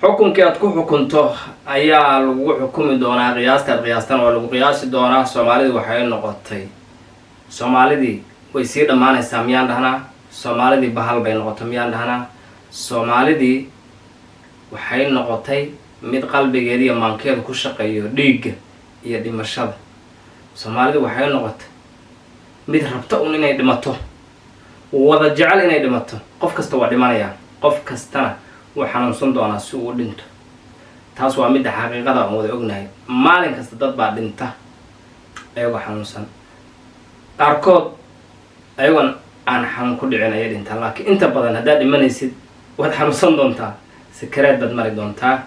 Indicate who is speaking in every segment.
Speaker 1: xukunkii aad ku xukunto ayaa lagu xukumi doonaa qiyaastan oo lagu qiyaasi doonaa. Soomaalidii waxay noqotay Soomaalidii way sii dhamaanaysaa miyaan dhahnaa? Soomaalidii bahal bay noqotay miyaan dhahnaa? Soomaalidii waxay noqotay mid qalbigeeda iyo maankeeda ku shaqeeyo dhiigga iyo dhimashada. Soomaalidii waxay noqotay mid rabta inay dhimato, wada jecel inay dhimato. Qof kasta waa dhimanaya, qof kastana wuu xanuunsan doonaa si uu dhinto. taas waa mid xaqiiqada aan wada ognahay. maalin kasta dad baa dhinta ayagoo xanuunsan, qaarkood ayagoon aan xanuun ku dhicin ayay dhintaan. laakiin inta badan haddaad dhimanaysid waad xanuunsan doontaa, sakareed baad mari doontaa.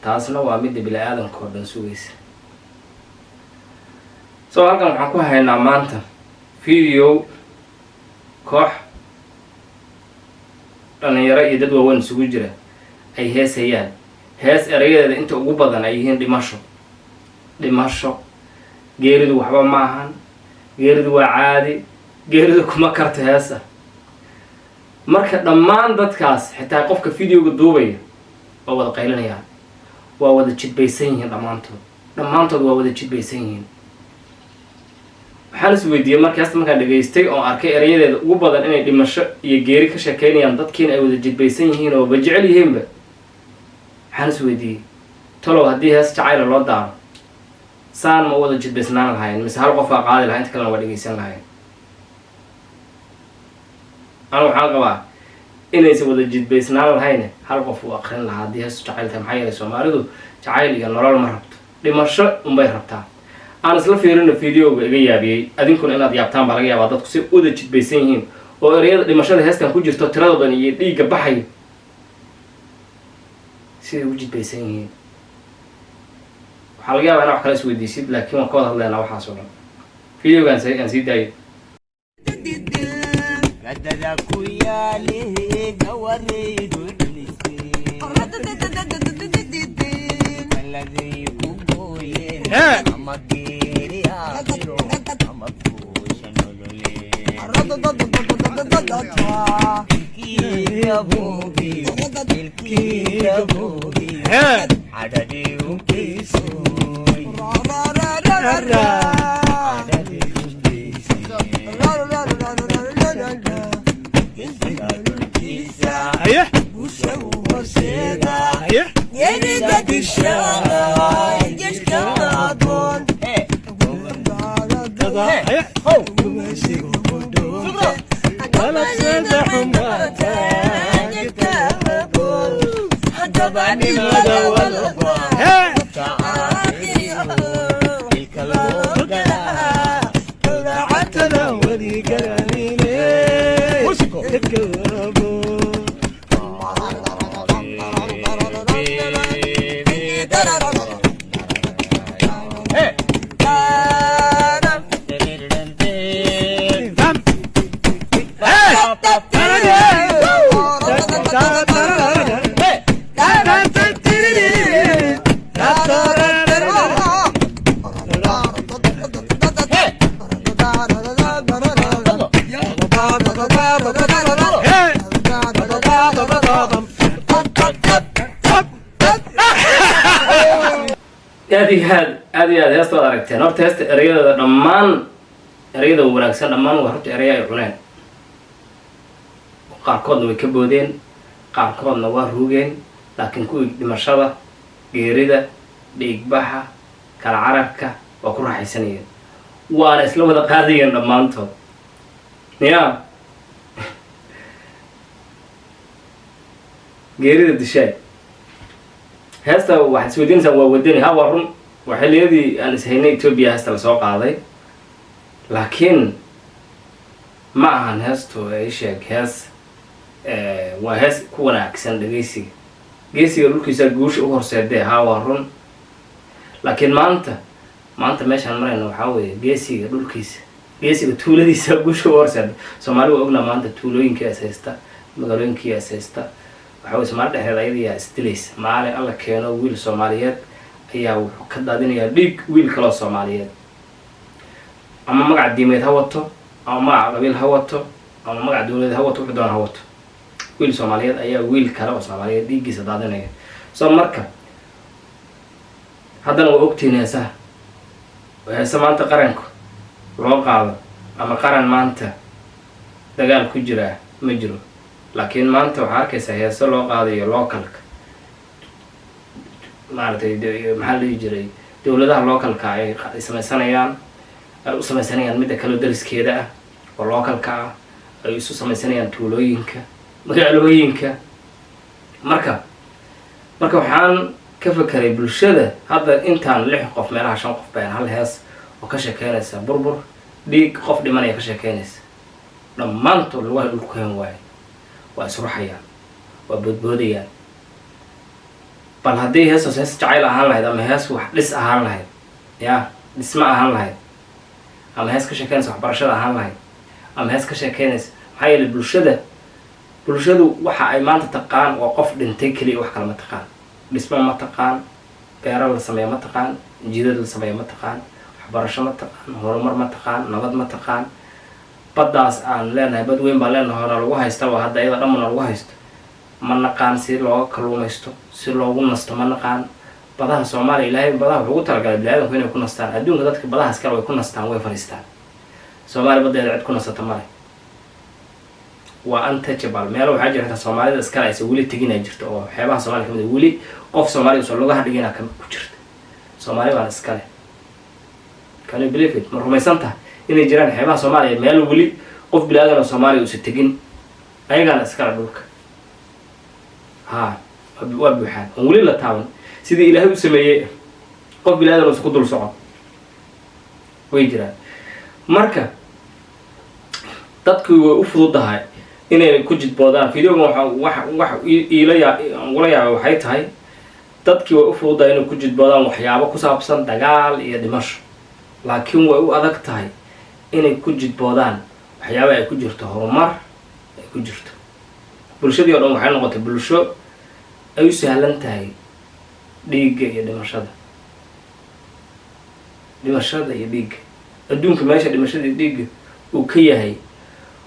Speaker 1: taasna waa midda bini-aadanka oo dhan sugaysa. halkan waxaan ku haynaa maanta video koox dhalinyaro iyo dad waaweyn isugu jira ay heesayaan. hees erayadeeda inta ugu badan ay yihiin dhimasho. geeridu waxba ma ahan, geeridu waa caadi, geeridu kuma karto heesa. marka dhammaan dadkaas, xitaa qofka videoga duubaya waa wada qaylinayaan, waa wada jidbaysan yihiin. dhammaantood waa wada jidbaysan yihiin. waxaan is weydiiyey markaan dhageystay oo arkay erayadeeda ugu badan inay dhimasho iyo geeri ka sheekeynayaan, dadkiina ay wada jidbaysan yihiin oo ba jecel yihiinba. waxaan is weydiiyey talow haddii hees jacayla loo daaro saan ma wada jidbaysnaan lahayn, mise hal qof aa qaadi lahaa inta kalena waa dhegeysan lahayn. anu waxaan qabaa inaysan wada jidbaysnaan lahayn, hal qof uu aqrin lahaa haddii heesu jacayl tahay. maxaa yeelay Soomaalidu jacayl iyo nolol ma rabto, dhimasho unbay rabtaa. aan isla fiirino videoga iga yaabiyey, adinkuna inaad yaabtaan baa laga yaabaa. dadku si wada jidbaysan yihiin oo ereyada dhimashada heestan ku jirto tiradoodan iyo dhiigga baxayo siday u jidbaysan yihiin. waxaa laga yaabaa inaa wax kala isweydiisid, laakiin waan ka wada hadlaynaa waxaas oo dhan. videogaan aan sii daayo. aad iyo aad heesta waad aragteen. horta heesta erayadeeda dhammaan erayada wanaagsan dhammaan waa horta eraya ay cuneen. qaarkoodna way ka boodeen, qaarkoodna waa ruugeen. laakiin kuwii dhimashada, geerida, dhiigbaxa, kala cararka waa ku raaxaysanayeen, waana isla wada qaadayeen dhammaantood. ya geerida dishaay heesta waxaad isweydiinaysaa waa wadani. ha waa run, waa xilliyadii aan ishaynay Ethiopia heesta lasoo qaaday, laakiin ma ahan heestu ay sheeg hees. waa hees ku wanaagsan dhageysiga. geesiga dhulkiisa guusha u horseedee. ha waa run, laakiin maanta meeshaan marayna waxaa weeye geesiga dhulkiisa, geesiga tuuladiisa guusha u horseeda. Soomaali waa ognaa maanta tuulooyinkii is haysta, magaalooyinkii is haysta. waxaa weye Soomaali dhexdeeda ayadayaa isdilaysa. maalin alla keeno wiil Soomaaliyeed ayaa wuxuu ka daadinayaa dhiig wiil kaloo Soomaaliyeed, ama magac diimeed ha wato, ama magac qabiil ha wato, ama magac dawladeed ha wato, wuxuu doona ha wato. wiil Soomaaliyeed ayaa wiil kale oo Soomaaliyeed dhiiggiisa daadinaya. soo marka haddana waa ogtihiin heesa maanta qaranku loo qaado ama qaran maanta dagaal ku jiraa ma jiro, laakiin maanta waxaa arkaysaa heeso loo qaadayo localka maaragtay maxaa la dhihi jiray dowladaha localka ay samaysanayaan u samaysanayaan midda kaloo dariskeeda ah oo localka ah ay isu samaysanayaan tuulooyinka magaalooyinka. marka waxaan ka fekeray bulshada hadda intaan 6 qof meelaha 5 qof baan hal hees oo ka sheekeynaysa burbur dhiig qof dhimanaya ka sheekeynaysa dhammaantood lagu dhulkeen waaye waa isruxayaan waa boodboodayaan. bal haddii hees jacayl ahaan lahayd ama hees wax dhis ahaan lahayd dhisma ahaan lahayd ama hees ka sheekeynaysa waxbarashada ahaan lahayd ama hees ka sheekeynaysa maxaa yeelay bulshadu waxa ay maanta taqaan waa qof dhintay keliya wax kale ma taqaan. dhisma ma taqaan, beero la sameeya ma taqaan, jidad la sameeya ma taqaan, waxbarasho ma taqaan, horumar ma taqaan, nabad ma taqaan. baddaas aan leenahay bad weyn baan leenahay hore lagu haystaba hadda iyada dhamana lagu haysto ma naqaan si looga kalluumaysto si loogu nasto ma naqaan. badaha Soomaaliya ilaahay badaha wuxuu ugu talagalay bini'aadamku inay ku nastaan. adduunka dadka badahaas kale way ku nastaan way fariistaan. Soomaaliya badeeda cid ku nasata male, waa untouchable. meel waxaa jirta Soomaalida iskale aysan weli teginay jirto oo xeebaha Soomaaliya kamid weli qof Soomaali soo looga hadhigina ku jirta. Soomaaliya waa iskale. Can you believe it? ma rumaysantahay inay jiraan xeebaha Soomaaliya meel weli qof bilaadan oo Soomaali uu tegin ayagana iskala dhulka waa buuxaan oo weli la taaban sidii Ilaahay u sameeyay qof bilaadan oo isku dul socon way jiraan. marka dadku way u fududahay inay ku jidboodaan. fiidiyogan wax ila yaab waxay tahay dadkii way u fududahay inay ku jidboodaan waxyaabo ku saabsan dagaal iyo dhimasho, laakiin way u adag tahay inay ku jidboodaan waxyaabo ay ku jirto horumar ay ku jirto. bulshadii oo dhan waxay noqotay bulsho ay u sahlan tahay dhiigga iyo dhimashada iyo dhiigga. adduunka meesha dhimashada iyo dhiigga uu ka yahay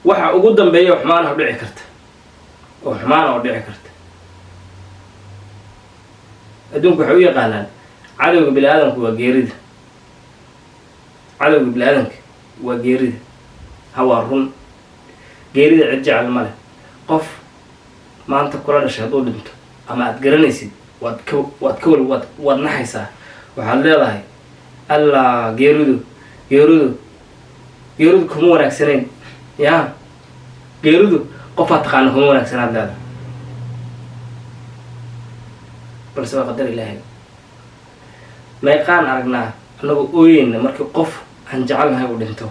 Speaker 1: waxa ugu dambeeya xumaana dhici karta adduunku waxay u yaqaanaan cadowga bini'aadamku waa geerida. waa run geerida cid jecel male. qof maanta kula dhashay hadduu dhinto ama aad garanaysid waad naxaysaa. waxaad leedahay allah geeridu kuma wanaagsanayn. geeridu qofaad taqaana kuma wanaagsanaad leedahay, balse waa qadar Ilaahay. meeqaan aragnaa anagoo ooyeyna markii qof aan jecelnahay uu dhinto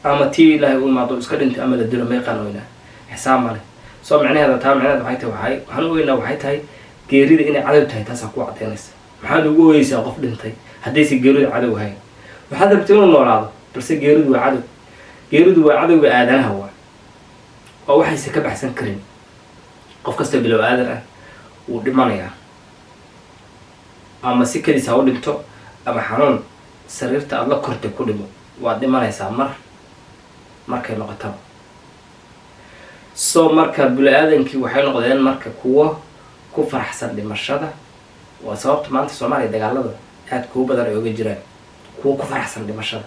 Speaker 1: ama tii Ilaahay u imaado iska dhintay ama la dilo. meeqaan ooynaa xisaab male. soo macnaheeda waxaan u ooynaa waxay tahay geerida inay cadow tahay. taasaa ku cadeynaysa. maxaad ugu ooyeysaa qof dhintay haddayse geeridu cadow ahayn? waxaad rabtay inuu noolaado, balse geeridu waa cadow. geeridu waa cadowga aadanaha waa waxayse ka baxsan karin. qof kasta bilow aadan ah wuu dhimanayaa, ama si keliis ha u dhinto ama xanuun sariirta aad la kortay ku dhimo waad dhimanaysaa markay noqotaba. soo marka bini-aadankii waxay noqdeen marka kuwo ku faraxsan dhimashada. waa sababta maanta Soomaaliya dagaalada aad kugu badan ay uga jiraan. kuwo ku faraxsan dhimashada,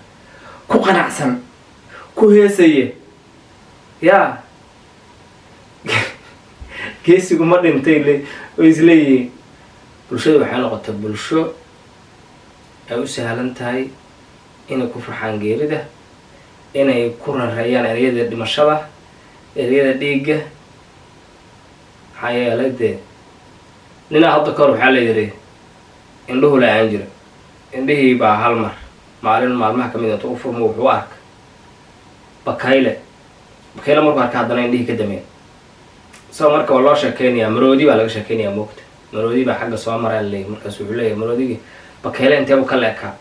Speaker 1: ku qanacsan, ku heesaya geesigu ma dhintay oo isleeyihiin. bulshada waxay noqotay bulsho ay u sahlan tahay inay ku farxaan geerida, inay ku rareeyaan ereyada dhimashada, ereyada dhiigga. maxaa yeelay dee ninaa hadda kahor waxaa la yidhi indhuhu la-aan jira. indhihii baa hal mar maalin maalmaha kamid inta u furmo wuxuu arka bakayle markuu arka haddana indhihii ka dameen. soo marka waa loo sheekeynayaa maroodi baa laga sheekeynayaa moogta. maroodi baa xagga soo maraa laleeyahy. markaas wuxuu leeyahay maroodigii bakayle inteebu ka leekaa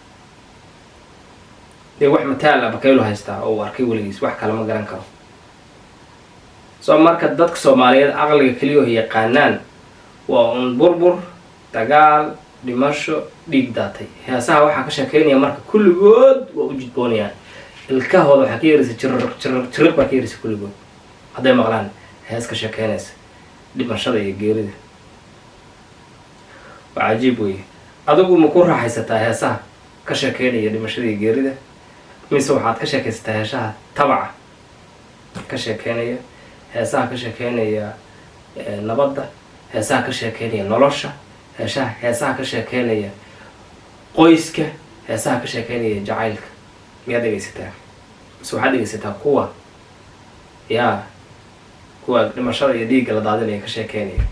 Speaker 1: dee wax mataal ah bakaylu haystaa oo uu arkay weligiis wax kale ma garan karo. soo marka dadka Soomaaliyeed aqliga keliya yaqaanaan waa un burbur, dagaal, dhimasho, dhiig daatay. heesaha waxaa ka sheekeynaya marka kulligood waa u jidboonayaan. ilkahooda waxaa ka yeeraysa jirir baa ka yeeraysa kulligood hadday maqlaan hees ka sheekeynaysa dhimashada iyo geerida. وعجيب وي adigu ma ku raaxaysataa heesaha ka sheekeynaya dhimashadii geerida mise waxaad ka sheekaysataa heesaha tabaca ka sheekeynaya heesaha ka sheekeynaya nabadda heesaha ka sheekeynaya nolosha heesaha ka sheekeynaya qoyska heesaha ka sheekeynaya jacaylka miyaad dhegaysataa mise waxaad dhegaysataa kuwa kuwa dhimashada iyo dhiigga la daadinaya ka sheekeynaya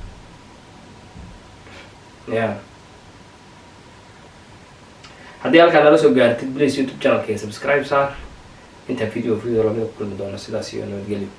Speaker 1: haddii halkaa nala soo gaartid please YouTube channelka subscribe saar inta video lamida ku kulmi doono sidaas iyo nabadgelyo